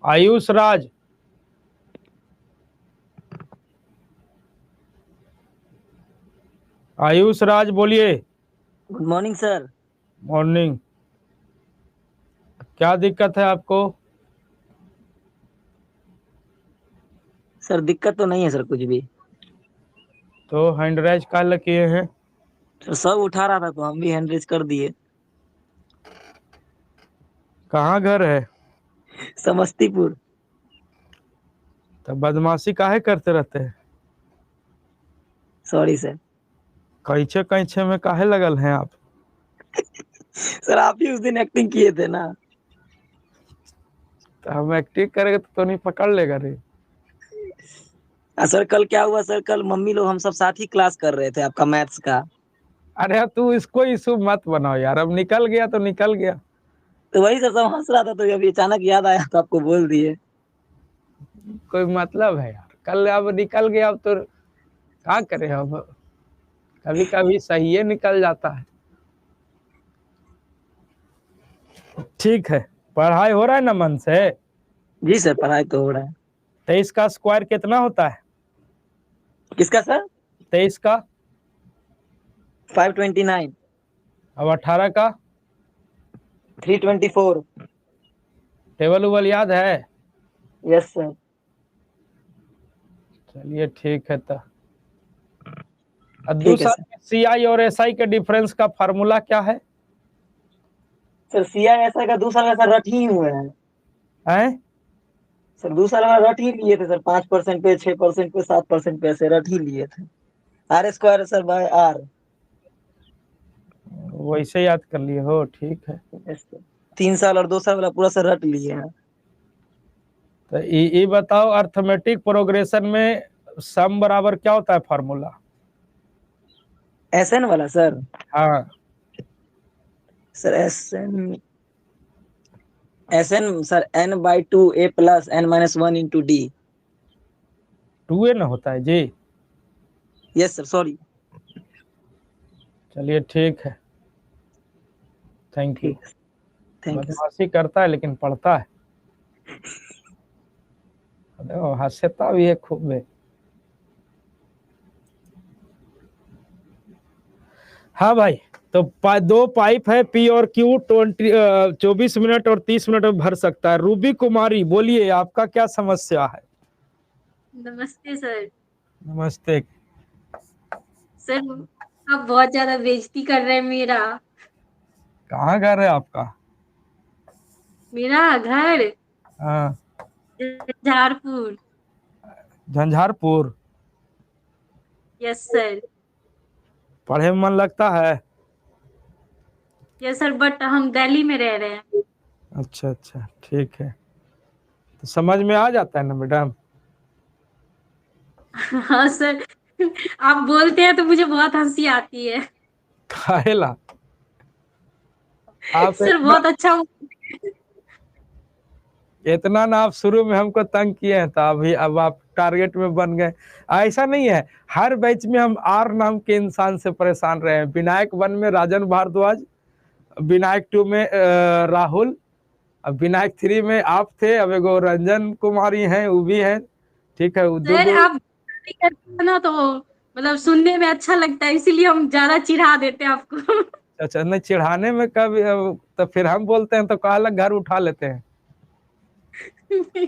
आयुष राज, आयुष राज बोलिए। Good morning sir. मॉर्निंग। क्या दिक्कत है आपको? सर दिक्कत तो नहीं है सर कुछ भी। तो हैंड राइज काहे किए हैं? सर सब उठा रहा था तो हम भी हैंड रेज कर दिए। कहाँ घर है? समस्तीपुर। तो बदमाशी काहे करते रहते हैं? Sorry sir. कैचे कैचे में काहे लगल हैं आप? सर आप ही उस दिन एक्टिंग किए थे ना। तो हम एक्टिंग करेंगे तो नहीं पकड़ लेगा रे। सर कल क्या हुआ सर, कल मम्मी लोग हम सब साथ ही क्लास कर रहे थे आपका मैथ्स का। अरे तू इसको इशू मत बनाओ यार, अब निकल गया तो निकल गया। तो वही सर सब हंस रहा था, तो अभी अचानक याद आया तो आपको बोल दिए। कोई मतलब है यार, कल अब निकल गया, अब तो क्या करें अब, कभी कभी सही है निकल जाता है। ठीक है, पढ़ाई हो रहा है ना मन से? जी सर पढ़ाई तो हो रहा है। 23 का स्क्वायर कितना होता है? किसका सर? 23 का। 529। अब 18 का? 324। टेबल उबल याद है? Yes sir. चलिए ठीक है। तो ठीक है दूसरा, सर। सी आई और एस आई के डिफरेंस का फार्मूला क्या है? सर CISI का दूसरा का सर रट ही हुए हैं। हैं? सर दूसरा वाला रट ही लिए थे सर, 5% पे, 6% पे, 7% पे, ऐसे रट ही लिए थे। R² sir bye R। वैसे याद कर लिए हो, ठीक है। 3 साल और 2 साल वाला पूरा सर रट लिए हैं। तो ये बताओ, अर्थमेटिक प्रोग्रेशन में सम बराबर क्या होता है फार्मूला? SN वाला सर? हाँ। Sir SN sir N/2 A + N-1 × D। 2a ना होता है जी? Yes sir sorry. चलिए ठीक है, थैंक यू। ठीक है, थैंक यू। बदमाशी करता है लेकिन पढ़ता है। हंसता भी है खूब है। हाँ भाई, तो दो पाइप है पी और क्यू, 24 मिनट और 30 मिनट में भर सकता है। रूबी कुमारी, बोलिए आपका क्या समस्या है? नमस्ते सर। नमस्ते। सर आप बहुत ज्यादा बेइज्जती कर रहे हैं मेरा। कहाँ घर है आपका? मेरा घर हाँ, झंझारपुर। झंझारपुर। Yes sir. पढ़े में मन लगता है? यस सर, बट हम दिल्ली में रह रहे हैं। अच्छा अच्छा, ठीक है। तो समझ में आ जाता है ना मैडम? हाँ सर, आप बोलते हैं तो मुझे बहुत हंसी आती है। काहेला? आप सर इतना बहुत अच्छा। इतना ना आप शुरू में हमको तंग किए हैं, तो अभी अब आप टारगेट में बन गए। ऐसा नहीं है, हर बैच में हम आर नाम के इंसान से परेशान रहे हैं। विनायक 1 में राजन भारद्वाज, विनायक 2 में राहुल, अब विनायक 3 में आप थे, अब एगो रंजन कुमारी हैं, वो भी हैं। ठीक है, वो सर दो। आप करते हैं ना तो मतलब सुनने में अच्छा लगता है, इसीलिए हम ज्यादा चिढ़ा देते हैं आपको। अच्छा, नहीं चिढ़ाने में कब, तो फिर हम बोलते हैं तो कहा घर उठा लेते हैं। नहीं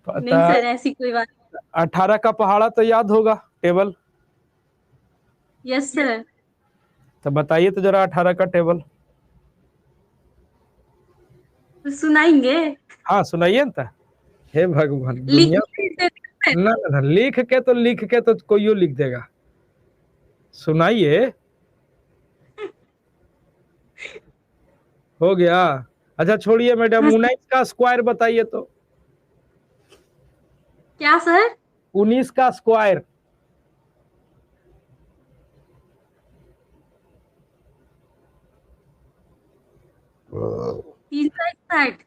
पता। सर, ऐसी कोई बात। 18 का पहाड़ा तो याद होगा टेबल? Yes sir. तो बताइए तो जरा 18 का टेबल। तो सुनाएंगे? हाँ सुनाइए ना। हे भगवान, लिख दुनिया। के दे दें? ना ना ना, लिख के तो कोई लिख देगा। सुनाइए। हो गया। अच्छा छोड़िए मैडम, हाँ, 19 का स्क्वायर बताइए तो। क्या सर? 19 का स्क्वायर। हाँ। 361।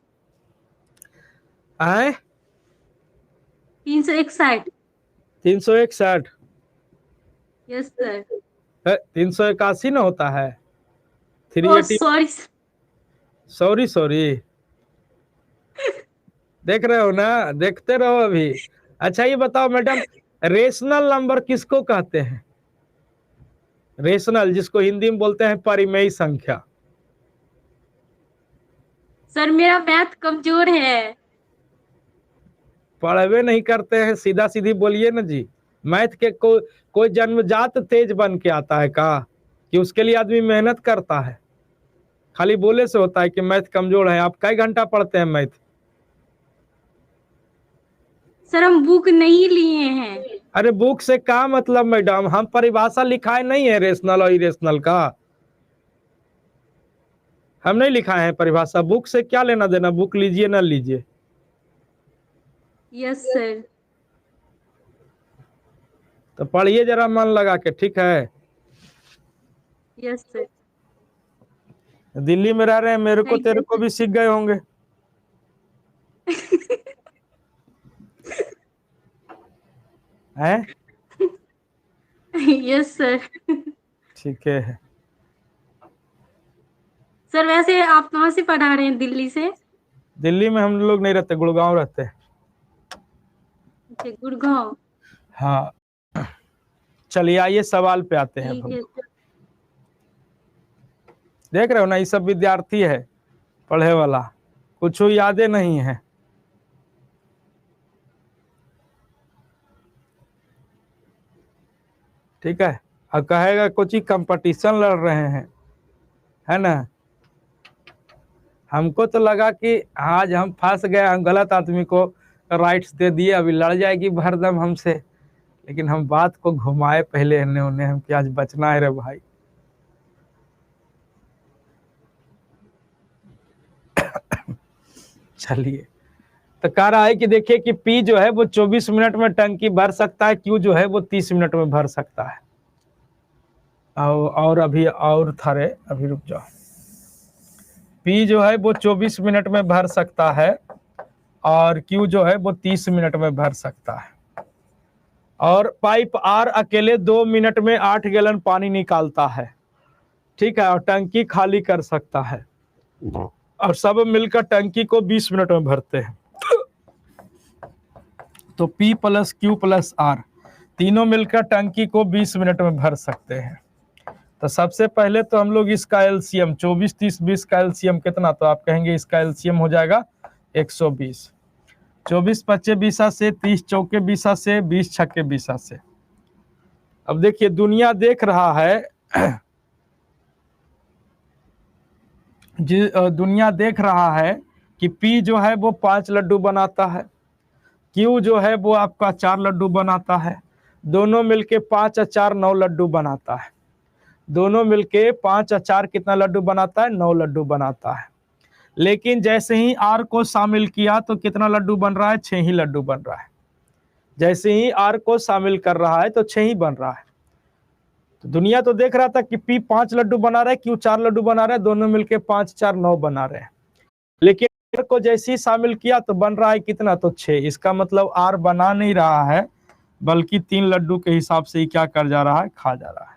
आए? 361। 361। Yes sir. 381 ना होता है? ओह 380। सॉरी। Sorry sorry. देख रहे हो ना, देखते रहो अभी। अच्छा ये बताओ मैडम, रेशनल नंबर किसको कहते हैं? रेशनल, जिसको हिंदी में बोलते हैं परिमेय संख्या। सर मेरा मैथ कमजोर है। पढ़वे नहीं करते हैं, सीधा सीधी बोलिए ना जी। मैथ के कोई जन्मजात तेज बन के आता है का, कि उसके लिए आदमी मेहनत करता है? खाली बोले से होता है कि मैथ कमजोर है? आप कई घंटा पढ़ते हैं मैथ? सर हम बुक नहीं लिए हैं। अरे बुक से क्या मतलब मैडम, हम परिभाषा लिखाए नहीं है रेशनल और इरेशनल का, हम नहीं लिखाए हैं परिभाषा। बुक से क्या लेना देना, बुक लीजिए ना लीजिए। Yes sir. तो पढ़िए जरा मन लगा के, ठीक है। Yes sir. दिल्ली में रह रहे हैं, मेरे को थैंक तेरे यू को भी सीख गए होंगे। हैं? Yes sir. ठीक है। सर वैसे आप कहाँ से पढ़ा रहे हैं, दिल्ली से? दिल्ली में हम लोग नहीं रहते, गुड़गांव रहते हैं। अच्छा, गुड़गांव। हाँ, चलिए आइए सवाल पे आते हैं। ठीक है सर। देख रहे हो ना, ये सब विद्यार्थी है पढ़े वाला, कुछ यादें नहीं है। ठीक है, और कहेगा कुछ ही कंपटीशन लड़ रहे हैं, है ना। हमको तो लगा कि आज हम फंस गए, हम गलत आदमी को राइट्स दे दिए, अभी लड़ जाएगी भरदम हमसे, लेकिन हम बात को घुमाए पहले इन्हें उन्हें, हम कि आज बचना है रे भाई। चलिए, तो कह रहा है कि देखिए कि पी जो है वो 24 मिनट में टंकी भर सकता है, क्यू जो है वो 30 मिनट में भर सकता है। और अभी और थारे अभी रुक जाओ। पी जो है वो 24 मिनट में भर सकता है और क्यू जो है वो 30 मिनट में भर सकता है। और पाइप आर अकेले 2 मिनट में 8 गैलन पानी निकालता है, ठीक है, और टंकी खाली कर सकता है, और सब मिलकर टंकी को 20 मिनट में भरते हैं। तो P plus Q plus R तीनों मिलकर टंकी को 20 मिनट में भर सकते हैं। तो सबसे पहले तो हम लोग इसका एलसीएम 24 30 20 का एलसीएम कितना, तो आप कहेंगे इसका एलसीएम हो जाएगा 120। 24 पच्चे 20 से, 30 चौके 20 से, 20 छक्के 20 से। अब देखिए दुनिया देख रहा है दुनिया देख रहा है कि P जो है वो 5 लड्डू बनाता है, Q जो है वो आपका 4 लड्डू बनाता है, दोनों मिलके 5 और 4 9 लड्डू बनाता है। दोनों मिलके 5 और 4 कितना लड्डू बनाता है, 9 लड्डू बनाता है। लेकिन जैसे ही आर को शामिल किया तो कितना लड्डू बन रहा है, 6 ही लड्डू बन रहा है। जैसे ही आर को शामिल कर रहा है तो 6 ही बन रहा है। तो दुनिया तो देख रहा था कि P 5 लड्डू बना रहा है, Q 4 लड्डू बना रहा है, दोनों मिलके 5 4 9 बना रहे हैं। लेकिन आर को जैसे ही शामिल किया तो बन रहा है कितना, तो 6। इसका मतलब आर बना नहीं रहा है, बल्कि 3 लड्डू के हिसाब से ही क्या कर जा रहा है, खा जा रहा है।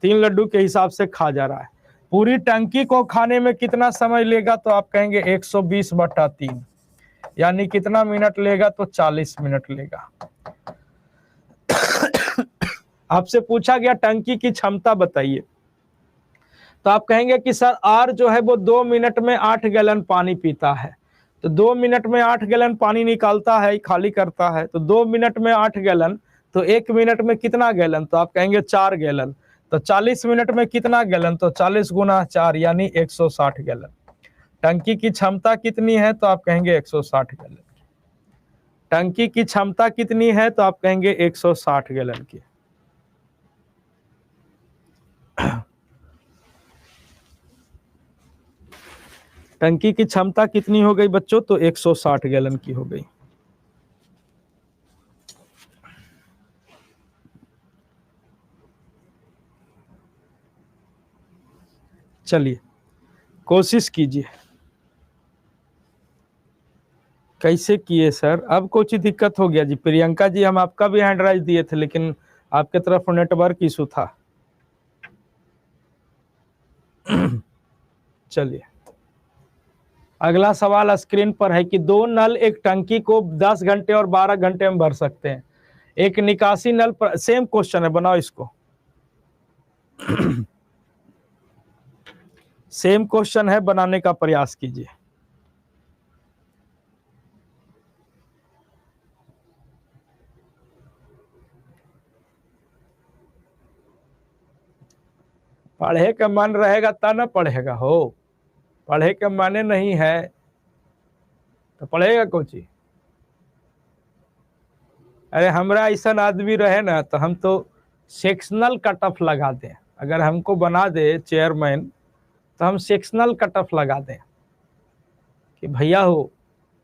3 लड्डू के हिसाब से खा जा रहा है। पूरी टंकी को खाने में कितना समय लेगा, तो आप कहेंगे 120/3, यानी कितना मिनट लेगा, तो 40 मिनट लेगा। आपसे पूछा गया टंकी की क्षमता बताइए, तो आप कहेंगे कि सर आर जो है वो 2 मिनट में 8 गैलन पानी पीता है। तो 2 मिनट में 8 गैलन पानी निकालता है, खाली करता है। तो 2 मिनट में 8 गैलन, तो 1 मिनट में कितना गैलन, तो आप कहेंगे 4 गैलन। तो 40 मिनट में कितना गैलन, तो 40 गुना 4 यानी 160 गैलन। टंकी की क्षमता कितनी है, तो आप कहेंगे 160 गैलन। टंकी की क्षमता कितनी है, तो आप कहेंगे 160 गैलन की। टंकी की क्षमता कितनी हो गई बच्चों, तो 160 गैलन की हो गई। चलिए कोशिश कीजिए। कैसे किए सर, अब कुछ दिक्कत हो गया जी। प्रियंका जी हम आपका भी हैंड राइज दिए थे, लेकिन आपके तरफ नेटवर्क इशू था। चलिए अगला सवाल स्क्रीन पर है कि 2 नल एक टंकी को 10 घंटे और 12 घंटे में भर सकते हैं। एक निकासी नल पर, सेम क्वेश्चन है, बनाओ इसको। सेम क्वेश्चन है, बनाने का प्रयास कीजिए। पढ़े का मन रहेगा तब ना पढ़ेगा हो, पढ़े का मन नहीं है तो पढ़ेगा कोची। अरे हमरा ऐसा आदमी रहे ना तो हम तो सेक्शनल कट ऑफ लगा दें। अगर हमको बना दे चेयरमैन तो हम सेक्शनल कट ऑफ लगा दें कि भैया हो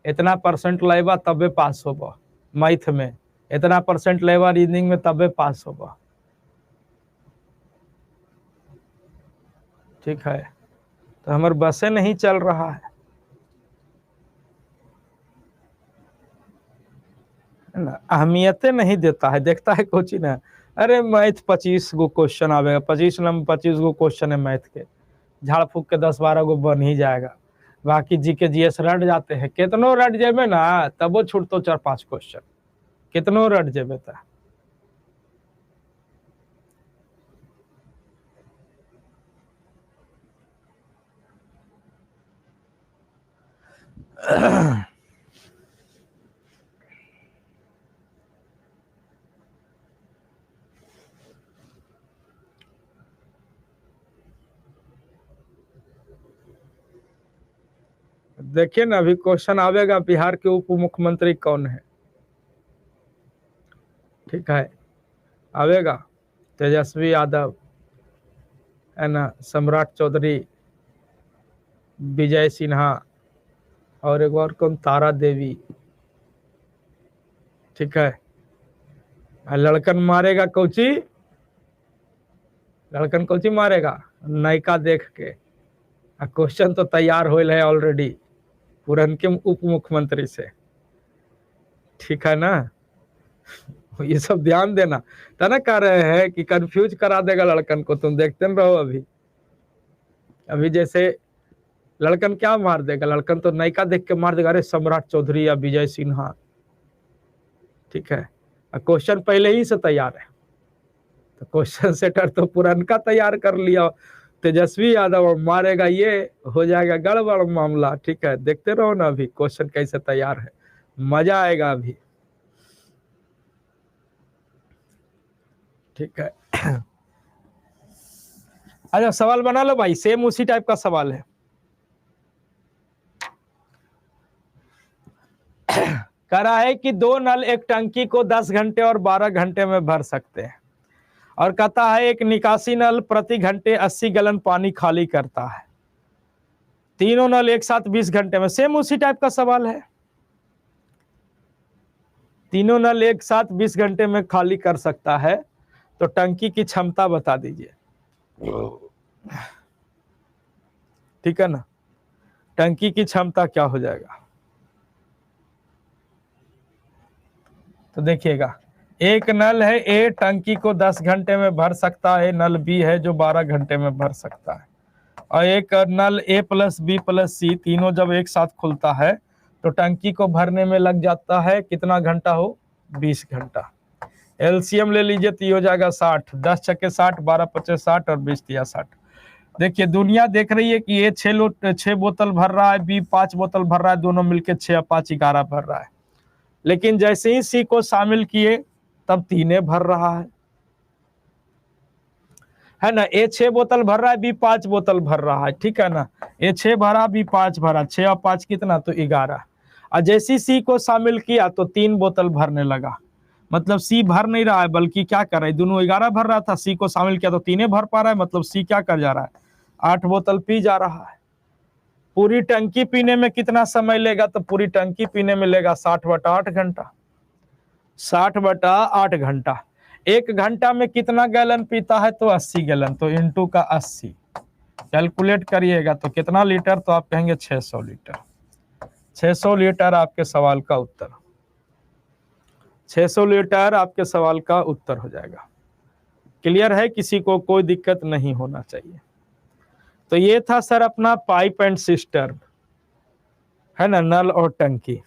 इतना परसेंट लेबा तबे पास होबा मैथ में, इतना परसेंट लेबा रीजनिंग में तबे पास होबा। ठीक है, तो हमारे बसें नहीं चल रहा है ना, अहमियतें नहीं देता है, देखता है कोची ना। अरे मैथ 25 गो क्वेश्चन आवेगा, 25 नंबर 25 गो क्वेश्चन है मैथ के, झाड़ फूक के 10-12 गो बन ही जाएगा। बाकी जी के जीएस रट जाते हैं, कितनो रट जेबे ना तबो छूटतो 4-5 क्वेश्चन, कितनो रट जेबे था। देखिए ना अभी क्वेश्चन आवेगा, बिहार के उप मुख्यमंत्री कौन है। ठीक है, आवेगा तेजस्वी यादव है ना, सम्राट चौधरी, विजय सिन्हा और एक और कौन, तारा देवी। ठीक है, लड़कन मारेगा कौची, लड़कन कौची मारेगा नयका देख के। क्वेश्चन तो तैयार हो है ऑलरेडी पुरनके उप मुख्यमंत्री से। ठीक है ना, ये सब ध्यान देना। तो ना कह रहे हैं कि कंफ्यूज करा देगा लड़कन को, तुम देखते न रहो। अभी जैसे लड़कन क्या मार देगा, लड़कन तो नयका देख के मार देगा, अरे सम्राट चौधरी या विजय सिन्हा। ठीक है, क्वेश्चन पहले ही से तैयार है, तो क्वेश्चन सेटर तो पुरनका तैयार कर लिया तेजस्वी यादव, और मारेगा, ये हो जाएगा गड़बड़ मामला। ठीक है, देखते रहो ना अभी क्वेश्चन कैसे तैयार है, मजा आएगा अभी। ठीक है, अच्छा सवाल बना लो भाई, सेम उसी टाइप का सवाल है। कह रहा है कि 2 नल एक टंकी को 10 घंटे और 12 घंटे में भर सकते हैं, और कहता है एक निकासी नल प्रति घंटे 80 गैलन पानी खाली करता है। तीनों नल एक साथ 20 घंटे में, सेम उसी टाइप का सवाल है। तीनों नल एक साथ 20 घंटे में खाली कर सकता है, तो टंकी की क्षमता बता दीजिए। ठीक है ना, टंकी की क्षमता क्या हो जाएगा। तो देखिएगा, एक नल है ए, टंकी को 10 घंटे में भर सकता है। नल बी है जो 12 घंटे में भर सकता है। और एक नल ए प्लस बी प्लस सी तीनों जब एक साथ खुलता है तो टंकी को भरने में लग जाता है कितना घंटा हो, 20 घंटा। एलसीएम ले लीजिए तो ये हो जाएगा 60, 10 छक्के 60, 12 पचे 60 और 20 तिया 60। देखिए दुनिया देख रही है कि ये 6 बोतल भर रहा है, बी 5 बोतल भर रहा है, दोनों मिलके 6 5 11 भर रहा है। लेकिन जैसे ही सी को शामिल किए तब 3 भर रहा है ना। ए 6 बोतल भर रहा है, बी 5 बोतल भर रहा है। ठीक है ना, ए 6 भरा, बी 5 भरा, 6 और 5 कितना, तो 11। और जैसे सी को शामिल किया तो 3 बोतल भरने लगा। मतलब सी भर नहीं रहा है बल्कि क्या कर रहा है, दोनों 11 भर रहा था, सी को शामिल किया तो 3 भर पा रहा है। मतलब सी क्या कर जा रहा है, 8 बोतल पी जा रहा है। पूरी टंकी पीने में कितना समय लेगा, तो पूरी टंकी पीने में लेगा 60/8 घंटा। 60/8 घंटा। 1 घंटा में कितना गैलन पीता है, तो 80 गैलन, तो इंटू का 80 कैलकुलेट करिएगा तो कितना लीटर, तो आप कहेंगे 600 लीटर। 600 लीटर आपके सवाल का उत्तर, 600 लीटर आपके सवाल का उत्तर हो जाएगा। क्लियर है, किसी को कोई दिक्कत नहीं होना चाहिए। तो ये था सर अपना पाइप एंड सिस्टर्न, है ना, नल और टंकी।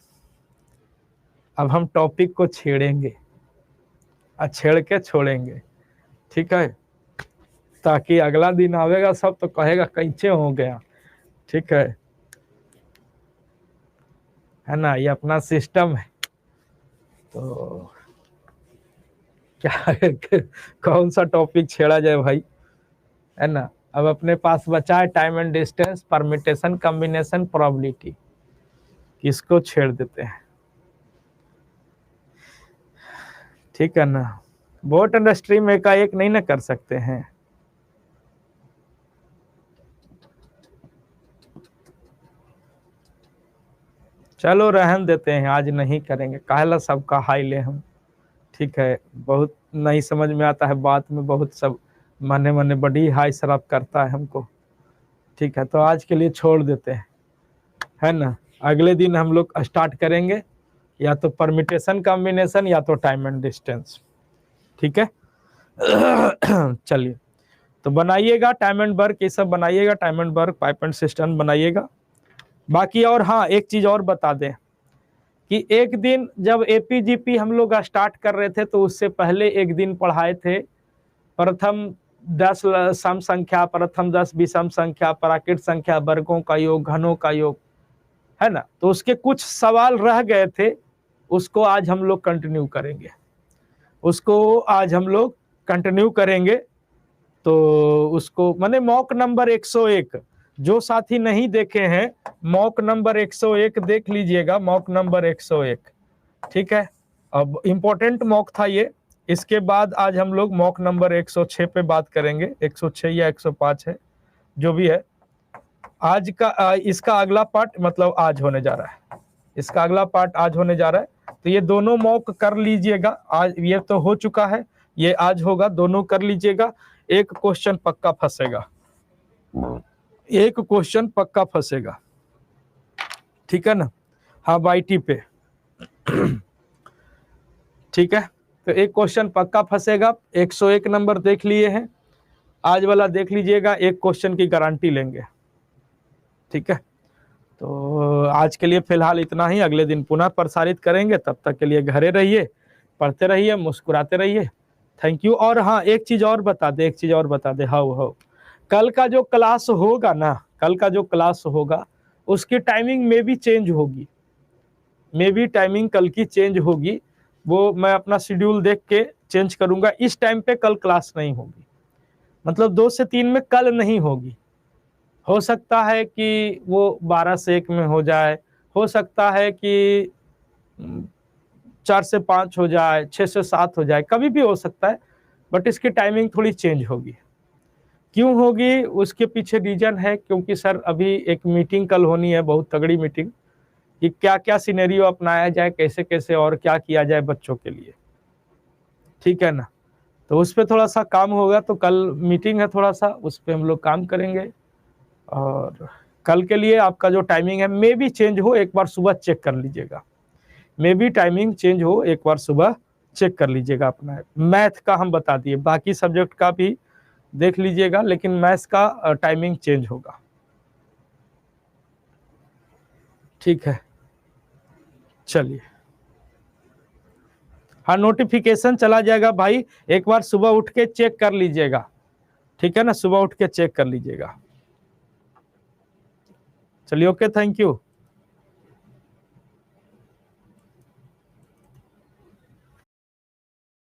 अब हम टॉपिक को छेड़ेंगे और छेड़ के छोड़ेंगे। ठीक है, ताकि अगला दिन आवेगा सब तो कहेगा कैसे हो गया। ठीक है ना, ये अपना सिस्टम है। तो क्या कौन सा टॉपिक छेड़ा जाए भाई, है ना। अब अपने पास बचा है time and distance, permutation, combination, probability. किसको छेड़ देते हैं। ठीक है ना, बोट एंड स्ट्रीम एकाएक नहीं ना कर सकते हैं। चलो रहन देते हैं, आज नहीं करेंगे, काहेला सबका हाई ले हम। ठीक है, बहुत नहीं समझ में आता है बात में, बहुत सब मने मने बड़ी हाई शराब करता है हमको। ठीक है, तो आज के लिए छोड़ देते हैं, है ना। अगले दिन हम लोग स्टार्ट करेंगे या तो परमिटेशन कॉम्बिनेशन या तो टाइम एंड डिस्टेंस। ठीक है चलिए, तो बनाइएगा टाइम एंड वर्क, ये सब बनाइएगा, time and work, pipe and system बनाइएगा। बाकी और हाँ, एक चीज और बता दें कि एक दिन जब एपीजीपी हम लोग स्टार्ट कर रहे थे तो उससे पहले एक दिन पढ़ाए थे प्रथम 10 सम संख्या, प्रथम 10 विषम संख्या, प्राकृत संख्या, वर्गों का योग, घनों का योग, है ना। तो उसके कुछ सवाल रह गए थे, उसको आज हम लोग कंटिन्यू करेंगे, उसको आज हम लोग कंटिन्यू करेंगे। तो उसको माने मॉक नंबर 101, जो साथी नहीं देखे हैं मॉक नंबर 101 देख लीजिएगा, मॉक नंबर 101। ठीक है, अब इम्पोर्टेंट मॉक था ये। इसके बाद आज हम लोग मॉक नंबर 106 पे बात करेंगे, 106 या 105 है जो भी है। आज का इसका अगला पार्ट मतलब आज होने जा रहा है, इसका अगला पार्ट आज होने जा रहा है। तो ये दोनों मॉक कर लीजिएगा, आज ये तो हो चुका है, ये आज होगा, दोनों कर लीजिएगा। एक क्वेश्चन पक्का फंसेगा, एक क्वेश्चन पक्का फंसेगा, ठीक है ना। हाँ बाईटी पे ठीक है, तो एक क्वेश्चन पक्का फंसेगा। 101 नंबर देख लिए हैं, आज वाला देख लीजिएगा, एक क्वेश्चन की गारंटी लेंगे। ठीक है, तो आज के लिए फिलहाल इतना ही, अगले दिन पुनः प्रसारित करेंगे। तब तक के लिए घरे रहिए, पढ़ते रहिए, मुस्कुराते रहिए। Thank you. और हाँ, एक चीज और बता दे, एक चीज और बता दे, हाँ कल का जो क्लास होगा ना, कल का जो क्लास होगा उसकी टाइमिंग में भी चेंज होगी, मे भी टाइमिंग कल की चेंज होगी। वो मैं अपना शेड्यूल देख के चेंज करूंगा। इस टाइम पे कल क्लास नहीं होगी, मतलब 2 से 3 में कल नहीं होगी। हो सकता है कि वो 12 से 1 में हो जाए, हो सकता है कि 4 से 5 हो जाए, 6 से 7 हो जाए, कभी भी हो सकता है। बट इसकी टाइमिंग थोड़ी चेंज होगी। क्यों होगी उसके पीछे रीजन है, क्योंकि सर अभी एक मीटिंग कल होनी है, बहुत तगड़ी मीटिंग, कि क्या क्या सिनेरियो अपनाया जाए, कैसे कैसे और क्या किया जाए बच्चों के लिए। ठीक है ना, तो उस पर थोड़ा सा काम होगा। तो कल मीटिंग है, थोड़ा सा उस पर हम लोग काम करेंगे। और कल के लिए आपका जो टाइमिंग है मे भी चेंज हो, एक बार सुबह चेक कर लीजिएगा, मे भी टाइमिंग चेंज हो, एक बार सुबह चेक कर लीजिएगा अपना। मैथ का हम बता दिए, बाकी सब्जेक्ट का भी देख लीजिएगा, लेकिन मैथ्स का टाइमिंग चेंज होगा। ठीक है, चलिए। हाँ, नोटिफिकेशन चला जाएगा भाई, एक बार सुबह उठ के चेक कर लीजिएगा। ठीक है ना, सुबह उठ के चेक कर लीजिएगा। चलिए, ओके, थैंक यू।